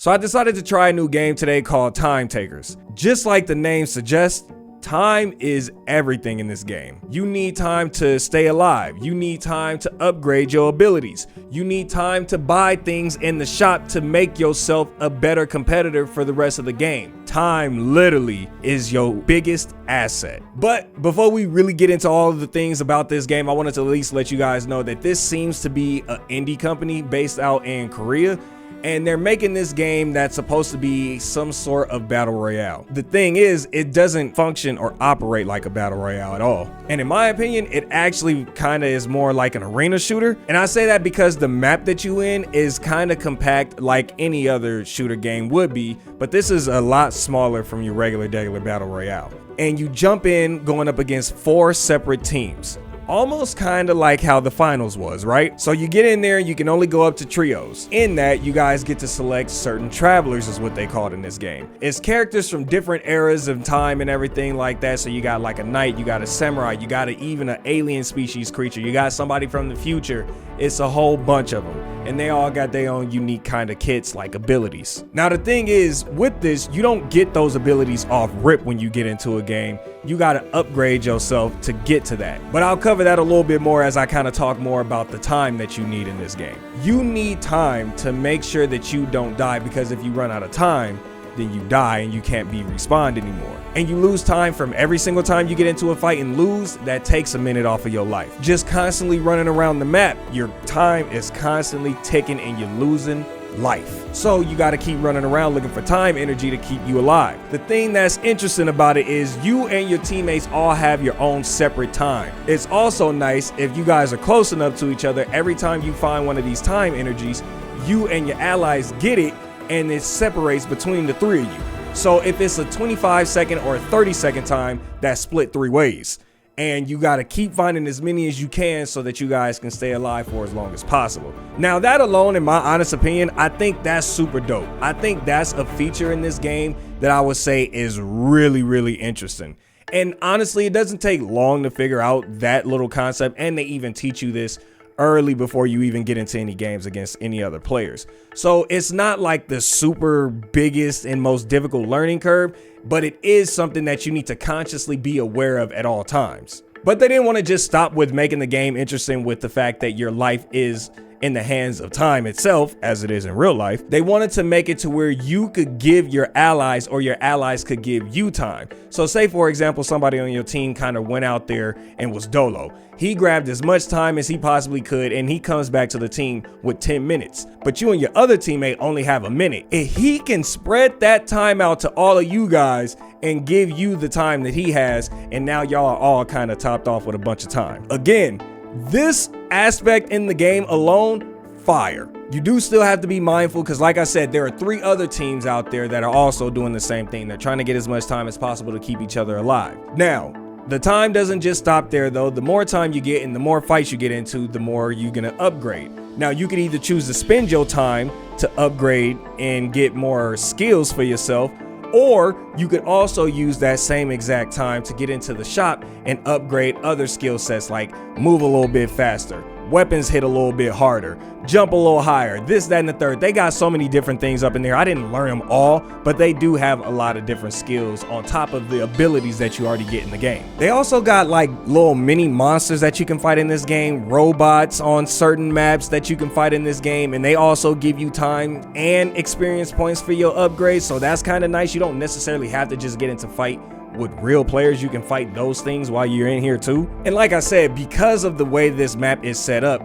So I decided to try a new game today called Time Takers. Just like the name suggests, time is everything in this game. You need time to stay alive. You need time to upgrade your abilities. You need time to buy things in the shop to make yourself a better competitor for the rest of the game. Time literally is your biggest asset. But before we really get into all of the things about this game, I wanted to at least let you guys know that this seems to be an indie company based out in Korea. And they're making this game that's supposed to be some sort of battle royale. The thing is, it doesn't function or operate like a battle royale at all. And in my opinion, it actually kind of is more like an arena shooter. And I say that because the map that you in is kind of compact like any other shooter game would be, but this is a lot smaller from your regular battle royale. And you jump in going up against 4 separate teams. Almost kind of like how the finals was, right? So you get in there, you can only go up to trios. In that, you guys get to select certain travelers is what they call it in this game. It's characters from different eras of time and everything like that. So you got like a knight, you got a samurai, you got even an alien species creature, you got somebody from the future. It's a whole bunch of them. And they all got their own unique kind of kits like abilities. Now the thing is, with this, you don't get those abilities off rip when you get into a game. You got to upgrade yourself to get to that. But I'll cover that a little bit more as I kind of talk more about the time that you need in this game. You need time to make sure that you don't die, because if you run out of time, then you die and you can't be respawned anymore. And you lose time from every single time you get into a fight and lose, that takes a minute off of your life. Just constantly running around the map, your time is constantly ticking and you're losing life. So you got to keep running around looking for time energy to keep you alive. The thing that's interesting about it is you and your teammates all have your own separate time. It's also nice if you guys are close enough to each other, every time you find one of these time energies, you and your allies get it and it separates between the 3 of you. So if it's a 25-second or a 30-second time, that's split 3 ways. And you got to keep finding as many as you can so that you guys can stay alive for as long as possible. Now that alone, in my honest opinion, I think that's super dope. I think that's a feature in this game that I would say is really, really interesting. And honestly, it doesn't take long to figure out that little concept, and they even teach you this early before you even get into any games against any other players. So it's not like the super biggest and most difficult learning curve, but it is something that you need to consciously be aware of at all times. But they didn't want to just stop with making the game interesting with the fact that your life is in the hands of time itself, as it is in real life. They wanted to make it to where you could give your allies or your allies could give you time. So say, for example, somebody on your team kind of went out there and was dolo. He grabbed as much time as he possibly could and he comes back to the team with 10 minutes. But you and your other teammate only have a minute. If he can spread that time out to all of you guys and give you the time that he has, and now y'all are all kind of topped off with a bunch of time. Again, this aspect in the game alone, fire. You do still have to be mindful because, like I said, there are 3 other teams out there that are also doing the same thing. They're trying to get as much time as possible to keep each other alive. Now, the time doesn't just stop there though. The more time you get and the more fights you get into, the more you're gonna upgrade. Now, you can either choose to spend your time to upgrade and get more skills for yourself, or you could also use that same exact time to get into the shop and upgrade other skill sets, like move a little bit faster, weapons hit a little bit harder, jump a little higher, this, that, and the third. They got so many different things up in there. I didn't learn them all, but they do have a lot of different skills on top of the abilities that you already get in the game. They also got like little mini monsters that you can fight in this game, robots on certain maps that you can fight in this game, and they also give you time and experience points for your upgrades. So that's kind of nice. You don't necessarily have to just get into fight with real players. You can fight those things while you're in here too. And like I said, because of the way this map is set up,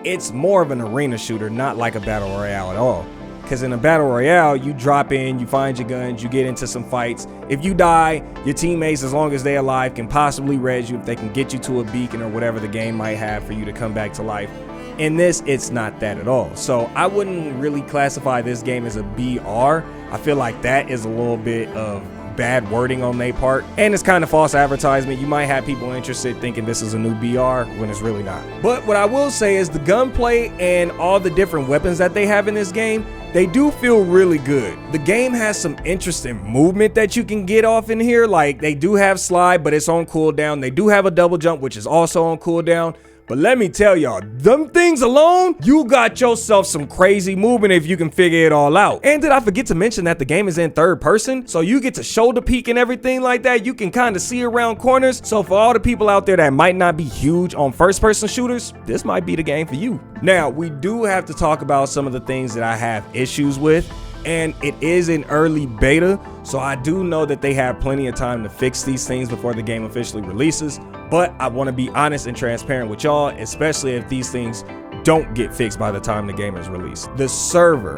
it's more of an arena shooter, not like a battle royale at all. Because in a battle royale, you drop in, you find your guns, you get into some fights. If you die, your teammates, as long as they're alive, can possibly res you if they can get you to a beacon or whatever the game might have for you to come back to life. In this, it's not that at all. So I wouldn't really classify this game as a BR. I feel like that is a little bit of bad wording on their part, and it's kind of false advertisement. You might have people interested thinking this is a new BR when it's really not. But what I will say is the gunplay and all the different weapons that they have in this game, they do feel really good. The game has some interesting movement that you can get off in here. Like, they do have slide, but it's on cooldown. They do have a double jump, which is also on cooldown. But let me tell y'all, them things alone, you got yourself some crazy movement if you can figure it all out. And did I forget to mention that the game is in third person? So you get to shoulder peek and everything like that. You can kind of see around corners. So for all the people out there that might not be huge on first person shooters, this might be the game for you. Now, we do have to talk about some of the things that I have issues with. And it is in early beta, so I do know that they have plenty of time to fix these things before the game officially releases. But I want to be honest and transparent with y'all, especially if these things don't get fixed by the time the game is released. The server,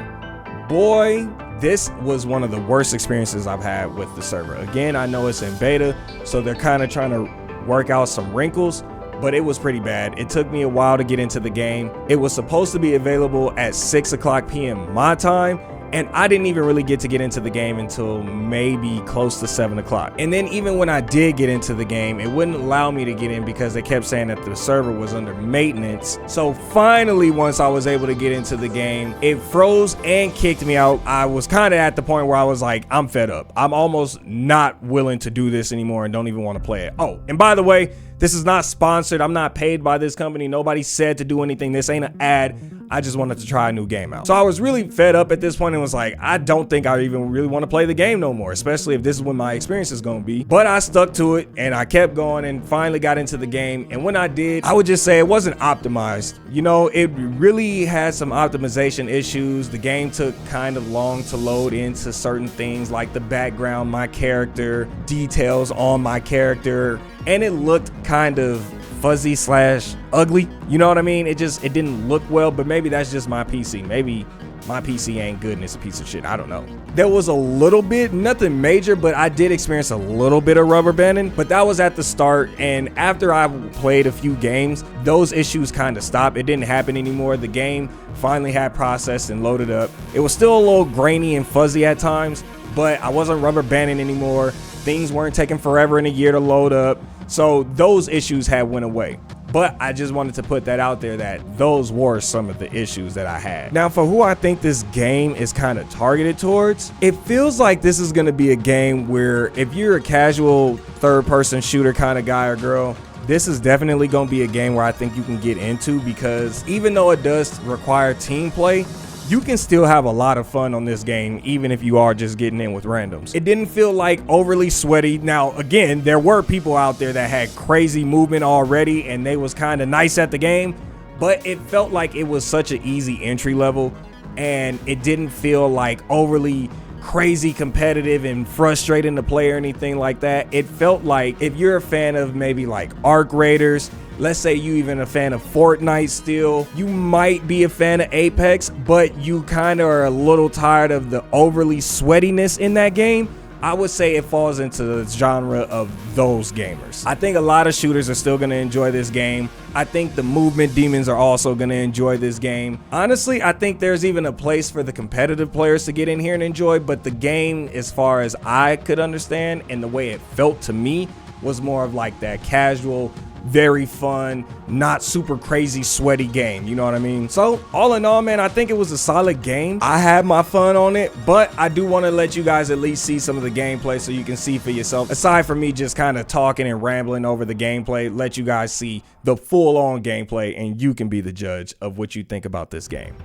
boy, this was one of the worst experiences I've had with the server. Again, I know it's in beta, so they're kind of trying to work out some wrinkles, but it was pretty bad. It took me a while to get into the game. It was supposed to be available at 6:00 p.m. my time, and I didn't even really get into the game until maybe close to 7 o'clock. And then even when I did get into the game, it wouldn't allow me to get in because they kept saying that the server was under maintenance. So finally, once I was able to get into the game, it froze and kicked me out. I was kind of at the point where I was like, I'm fed up. I'm almost not willing to do this anymore and don't even want to play it. Oh, and by the way, this is not sponsored. I'm not paid by this company. Nobody said to do anything. This ain't an ad. I just wanted to try a new game out. So I was really fed up at this point and was like, I don't think I even really want to play the game no more, especially if this is what my experience is going to be. But I stuck to it and I kept going and finally got into the game. And when I did, I would just say it wasn't optimized. You know, it really had some optimization issues. The game took kind of long to load into certain things like the background, my character, details on my character, and it looked kind of fuzzy slash ugly. You know what I mean? It didn't look well, but maybe that's just my PC. Maybe my PC ain't good and it's a piece of shit. I don't know. There was a little bit, nothing major, but I did experience a little bit of rubber banding, but that was at the start. And after I played a few games, those issues kind of stopped. It didn't happen anymore. The game finally had processed and loaded up. It was still a little grainy and fuzzy at times, but I wasn't rubber banding anymore. Things weren't taking forever and a year to load up. So those issues had went away. But I just wanted to put that out there that those were some of the issues that I had. Now, for who I think this game is kind of targeted towards, it feels like this is going to be a game where if you're a casual third-person shooter kind of guy or girl, this is definitely going to be a game where I think you can get into, because even though it does require team play, you can still have a lot of fun on this game, even if you are just getting in with randoms. It didn't feel like overly sweaty. Now, again, there were people out there that had crazy movement already and they was kind of nice at the game, but it felt like it was such an easy entry level and it didn't feel like overly crazy competitive and frustrating to play or anything like that. It felt like if you're a fan of maybe like Arc Raiders, let's say you even a fan of Fortnite still, you might be a fan of Apex, but you kind of are a little tired of the overly sweatiness in that game, I would say it falls into the genre of those gamers. I think a lot of shooters are still going to enjoy this game. I think the movement demons are also going to enjoy this game. Honestly, I think there's even a place for the competitive players to get in here and enjoy, but the game, as far as I could understand and the way it felt to me, was more of like that casual, very fun, not super crazy sweaty game, you know what I mean? So all in all, man, I think it was a solid game. I had my fun on it, but I do want to let you guys at least see some of the gameplay so you can see for yourself. Aside from me just kind of talking and rambling over the gameplay, let you guys see the full-on gameplay and you can be the judge of what you think about this game.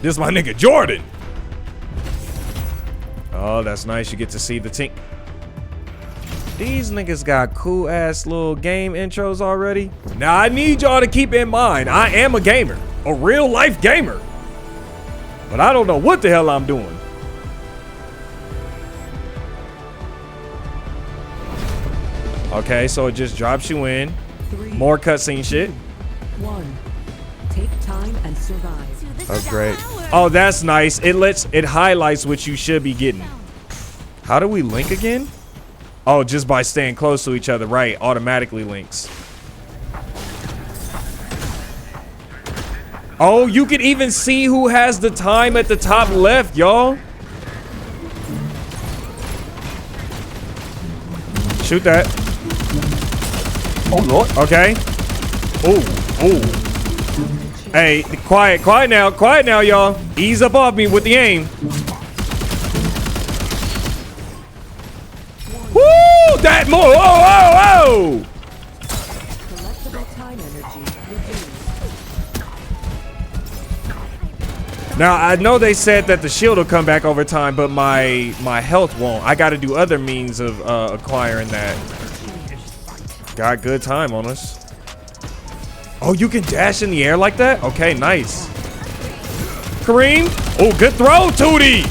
This is my nigga Jordan. Oh, that's nice. You get to see the team. These niggas got cool ass little game intros already. Now I need y'all to keep in mind, I am a gamer, a real life gamer, but I don't know what the hell I'm doing. Okay, so it just drops you in. More cutscene shit. 1. Take time and survive. Oh great. Oh, that's nice. It highlights what you should be getting. How do we link again? Oh, just by staying close to each other, right? Automatically links. Oh, you can even see who has the time at the top left, y'all. Shoot that. Oh, Lord. Okay. Oh. Hey, quiet now, y'all. Ease up off me with the aim. Woo! That more! Whoa! Now, I know they said that the shield will come back over time, but my health won't. I got to do other means of acquiring that. Got good time on us. Oh, you can dash in the air like that? Okay, nice. Kareem. Oh, good throw, Tutti.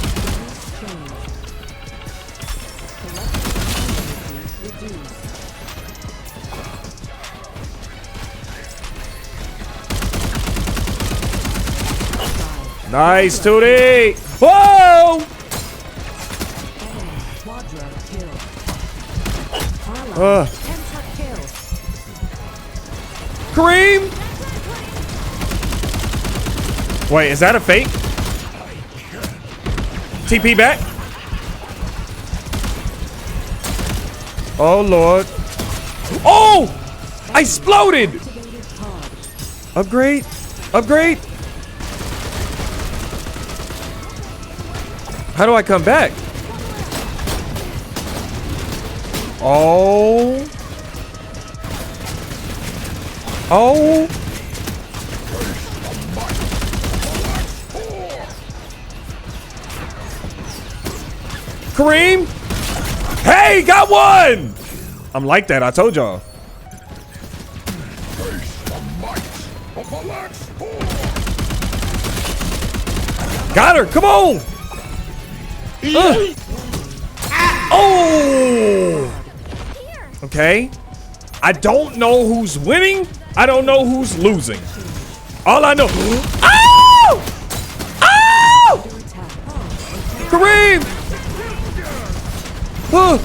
Nice, Tutti. Whoa! Kareem. Wait, is that a fake? TP back. Oh, Lord. Oh! I exploded! Upgrade. Upgrade. How do I come back? Oh. Oh. Kareem. Hey, got one. I'm like that. I told y'all. Got her. Come on. Oh. Okay. I don't know who's winning. I don't know who's losing. All I know. Oh! Oh! Kareem! Oh!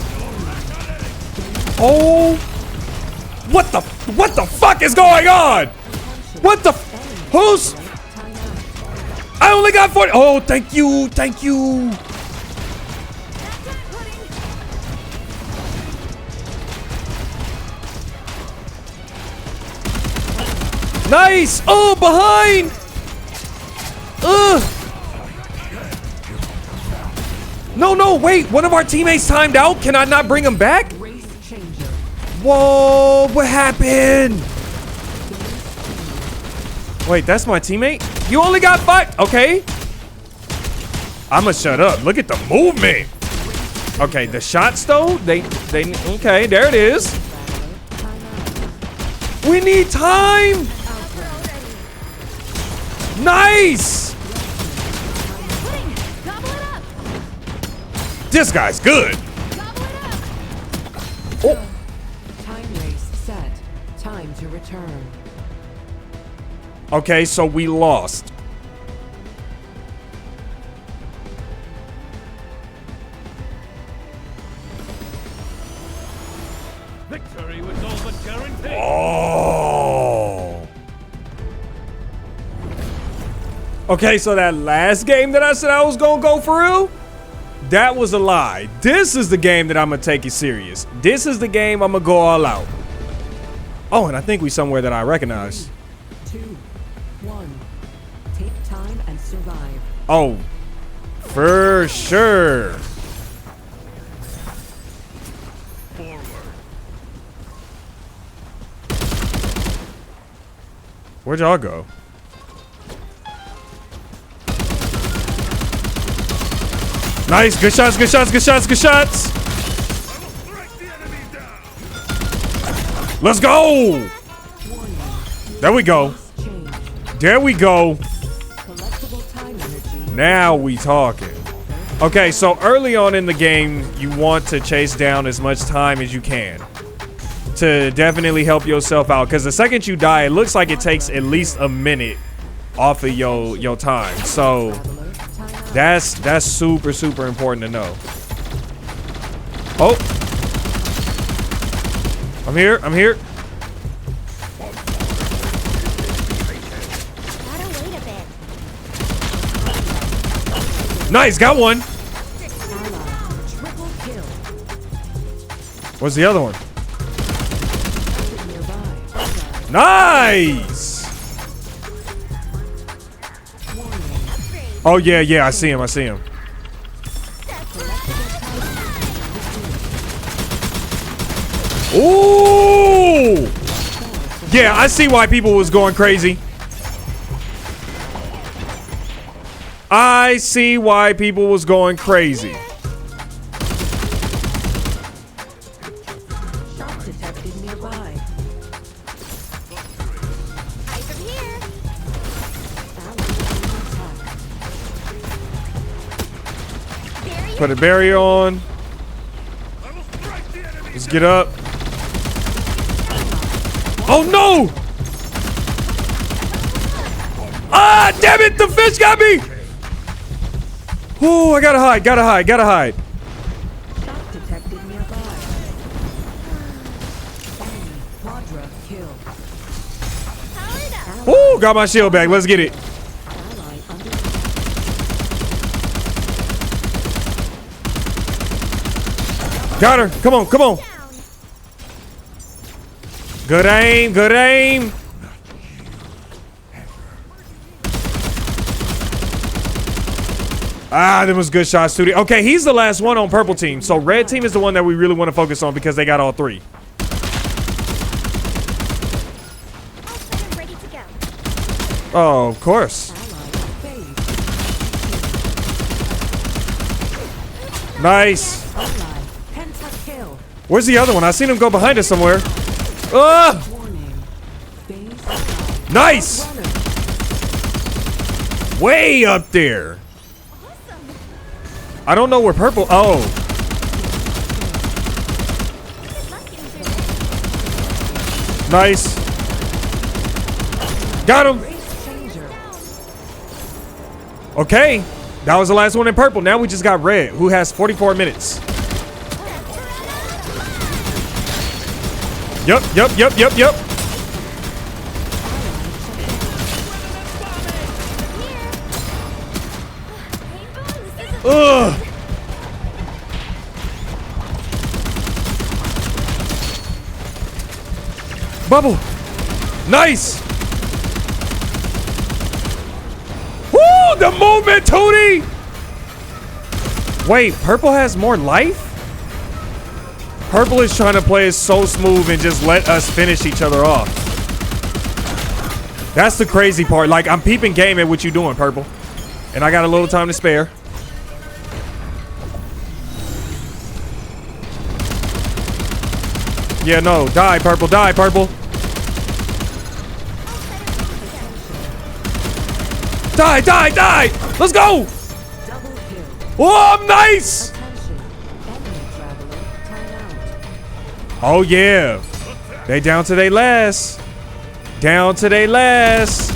What the fuck is going on? What the? Who's? I only got 40. Oh, thank you, thank you. Nice! Oh, behind! No, wait. One of our teammates timed out. Can I not bring him back? Whoa, what happened? Wait, that's my teammate? You only got 5. Okay. I'ma shut up. Look at the movement. Okay, the shots though, they okay, there it is. We need time. Nice! This guy's good. Oh. Time race set. Time to return. Okay, so we lost. Victory was all but guaranteed. Oh. Okay, so that last game that I said I was gonna go for real, that was a lie. This is the game that I'm gonna take it serious. This is the game I'm gonna go all out. Oh, and I think we somewhere that I recognize. 2, 1. Take time and survive. Oh, for sure. Where'd y'all go? Nice, good shots, good shots, good shots, good shots. Let's go. There we go. There we go. Now we talking. Okay, so early on in the game, you want to chase down as much time as you can to definitely help yourself out. Because the second you die, it looks like it takes at least a minute off of your time. So that's super, super important to know. Oh. I'm here. I'm here. Nice, got one. Where's the other one? Nice. Oh yeah, yeah, I see him. I see him. Ooh. Yeah, I see why people was going crazy. I see why people was going crazy. Shot detected nearby. Eyes are here. Put a barrier on. Let's get up. Oh no! Ah, damn it! The fish got me! Oh, I gotta hide, gotta hide, gotta hide. Shot detected nearby. Enemy quadra kill. Powered up. Oh, got my shield back. Let's get it. Ally under Got her. Come on, come on. Down. Good aim, good aim. Ah, that was good shots, Tutti. Okay, he's the last one on purple team. So red team is the one that we really want to focus on because they got all three. All set and ready to go. Oh, of course. ally phase. Nice. Ally pentakill. Where's the other one? I seen him go behind us somewhere. Ah, Warning. Phase nice. runner. Way up there. Awesome. I don't know where purple. Oh, Good luck in doing it. nice. Got him. Race changer. Okay, that was the last one in purple. Now we just got red, who has 44 minutes. Yup, yup, yup, yup, yup. Ugh. Bubble. Nice. Woo, the movement, Tutti. Wait, purple has more life? Purple is trying to play it so smooth and just let us finish each other off. That's the crazy part. Like, I'm peeping game at what you doing, purple. And I got a little time to spare. Yeah, no. Die, purple. Die, purple. Die, die, die. Let's go. Double kill. Oh, nice. Attention. Enemy traveler. Time out. Oh, yeah. They down to they last. Down to they last.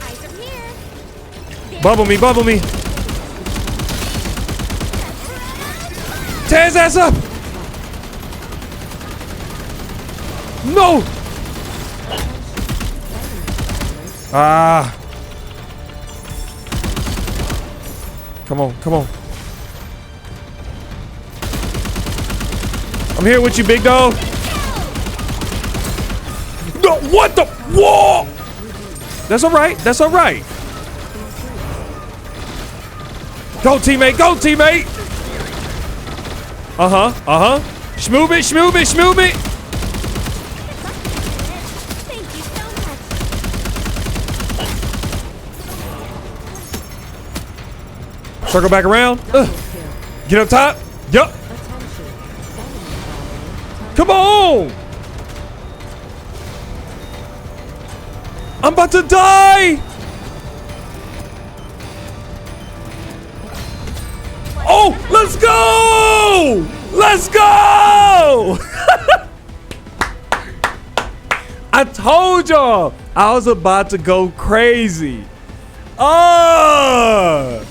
Eyes are here. Bubble me, bubble me. Tear his ass up. No. Ah. Come on, come on. I'm here with you, big dog. No, what the? Whoa. That's all right. That's all right. Go, teammate. Go, teammate. Uh-huh. Uh-huh. Schmoob it, schmoob it, schmoob it. Thank you so much. Circle back around. Get up top. Yup. Attention. Enemy traveler. Come on. I'm about to die. Oh, let's go. Let's go. I told y'all I was about to go crazy. Ah.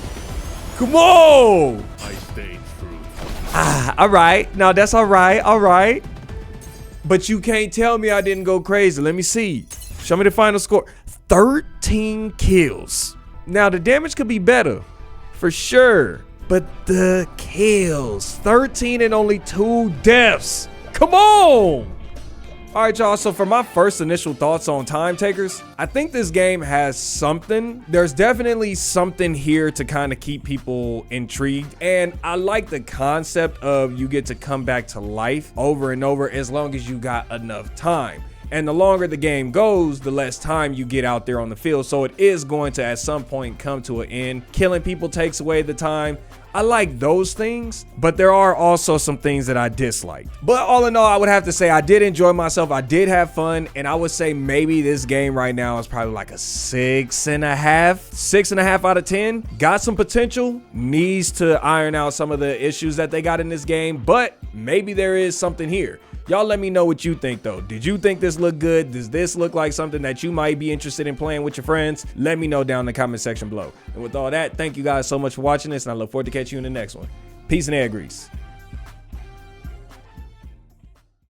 Come on. I stayed true. All right. No, that's all right. All right. But you can't tell me I didn't go crazy. Let me see. Show me the final score. 13 kills. Now, the damage could be better. For sure. But the kills. 13 and only 2 deaths. Come on. All right, y'all. So for my first initial thoughts on Time Takers, I think this game has something. There's definitely something here to kind of keep people intrigued. And I like the concept of you get to come back to life over and over as long as you got enough time. And the longer the game goes, the less time you get out there on the field. So it is going to at some point come to an end. Killing people takes away the time. I like those things, but there are also some things that I dislike. But all in all, I would have to say I did enjoy myself. I did have fun, and I would say maybe this game right now is probably like a 6.5 out of 10. Got some potential, needs to iron out some of the issues that they got in this game, but maybe there is something here. Y'all let me know what you think though. Did you think this looked good? Does this look like something that you might be interested in playing with your friends? Let me know down in the comment section below. And with all that, thank you guys so much for watching this, and I look forward to catching you in the next one. Peace and air grease.